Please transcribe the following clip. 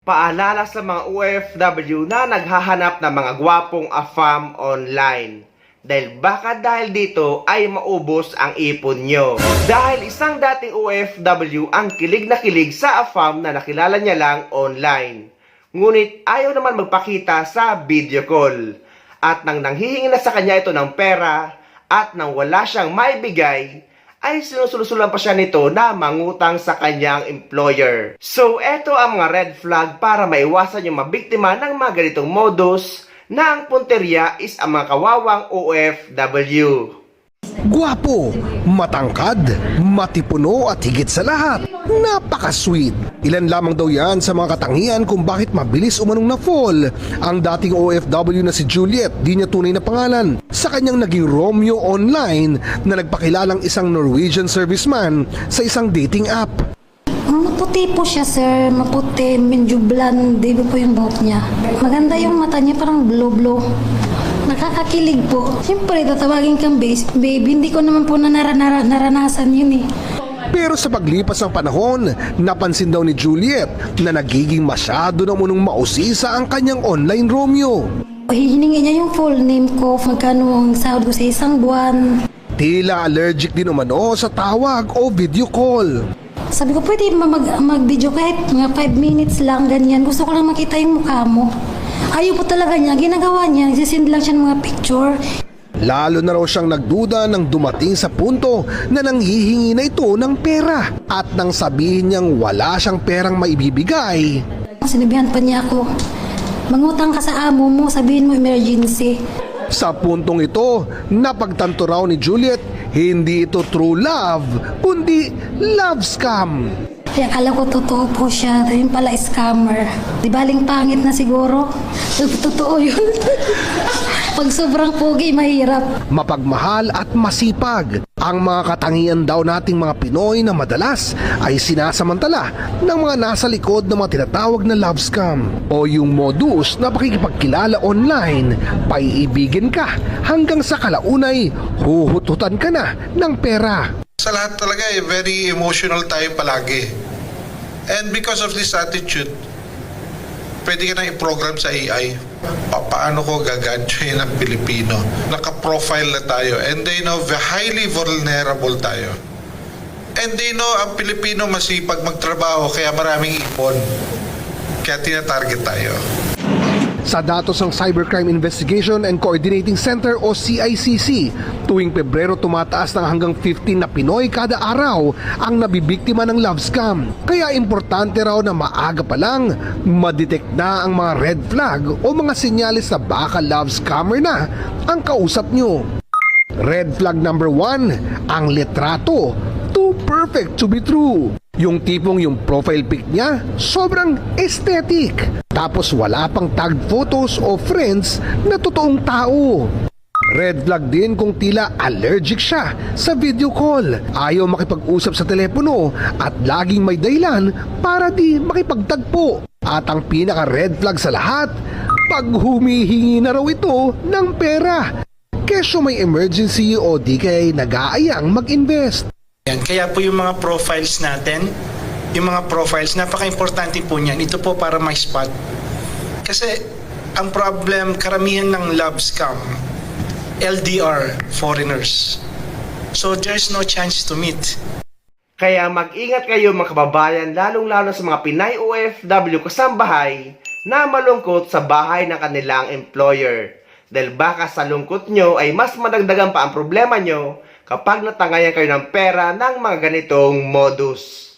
Paalala sa mga OFW na naghahanap ng mga gwapong AFAM online. Dahil dito ay maubos ang ipon nyo. Dahil isang dating OFW ang kilig na kilig sa AFAM na nakilala niya lang online. Ngunit ayaw naman magpakita sa video call. At nang nanghihingi na sa kanya ito ng pera at nang wala siyang maibigay, ay sinusulusulan pa siya nito na mangutang sa kanyang employer. So, eto ang mga red flag para maiwasan yung mabiktima ng mga ganitong modus na ang punteriya is ang mga kawawang OFW. Gwapo, matangkad, matipuno at higit sa lahat, napaka-sweet. Ilan lamang daw yan sa mga katangian kung bakit mabilis umanong na-fall ang dating OFW na si Juliet, di niya tunay na pangalan, sa kanyang naging Romeo online na nagpakilalang isang Norwegian serviceman sa isang dating app. Maputi po siya, sir. Maputi, medyo blonde. Di ba po yung buhok niya? Maganda yung mata niya, parang blue-blue. Nakakakilig po. Siyempre, tatawagin kang babe. Hindi ko naman po naranasan yun eh. Pero sa paglipas ng panahon, napansin daw ni Juliet na nagiging masyado na munong mausisa ang kanyang online Romeo. Hihiningi niya yung full name ko, magkano ang sahod ko sa isang buwan. Tila allergic din umano sa tawag o video call. Sabi ko, pwede mag-video kahit mga 5 minutes lang, ganyan. Gusto ko lang makita yung mukha mo. Ayaw po talaga niya. Ginagawa niya, nagsisend lang siya ng mga picture. Lalo na raw siyang nagduda nang dumating sa punto na nanghihingi na ito ng pera. At nang sabihin niyang wala siyang perang maibibigay, Sinabihan pa niya ako, mangutang ka sa amo mo, sabihin mo emergency. sa puntong ito, napagtanto raw ni Juliet, hindi ito true love, kundi love scam. Kaya akala ko totoo po siya, yun pala scammer. Di baling pangit na siguro, totoo yun. Pag sobrang pogi, mahirap. Mapagmahal at masipag, ang mga katangian daw nating mga Pinoy na madalas ay sinasamantala ng mga nasa likod ng mga tinatawag na love scam o yung modus na pakikipagkilala online, paiibigin ka hanggang sa kalaunay huhututan ka na ng pera. Sa lahat talaga very emotional tayo palagi. And because of this attitude, pwede ka na i-program sa AI. Paano ko gagantuin ang Pilipino? Naka-profile na tayo and they know highly vulnerable tayo. And they know ang Pilipino masipag magtrabaho kaya maraming ipon. Kaya tinatarget tayo. Sa datos ng Cybercrime Investigation and Coordinating Center o CICC, tuwing Pebrero tumataas ng hanggang 15 na Pinoy kada araw ang nabibiktima ng love scam. Kaya importante raw na maaga pa lang madetect na ang mga red flag o mga sinyalis na baka love scammer na ang kausap nyo. Red flag number 1, ang litrato. Too perfect to be true. Yung tipong yung profile pic niya, sobrang aesthetic. Tapos wala pang tagged photos o friends na totoong tao. Red flag din kung tila allergic siya sa video call. Ayaw makipag-usap sa telepono at laging may dahilan para di makipagtagpo. At ang pinaka red flag sa lahat, pag humihingi na raw ito ng pera. Kesyo may emergency o di kaya nag-aayang mag-invest. Yan. Kaya po yung mga profiles natin, napaka-importante po niyan. Ito po para may spot. Kasi ang problem, karamihan ng love scam, LDR, foreigners. So there's no chance to meet. Kaya mag-ingat kayo mga kababayan, lalong-lalo sa mga Pinay OFW kasambahay na malungkot sa bahay ng kanilang employer. Dahil baka sa lungkot nyo ay mas madagdagan pa ang problema nyo kapag natangayan kayo ng pera ng mga ganitong modus.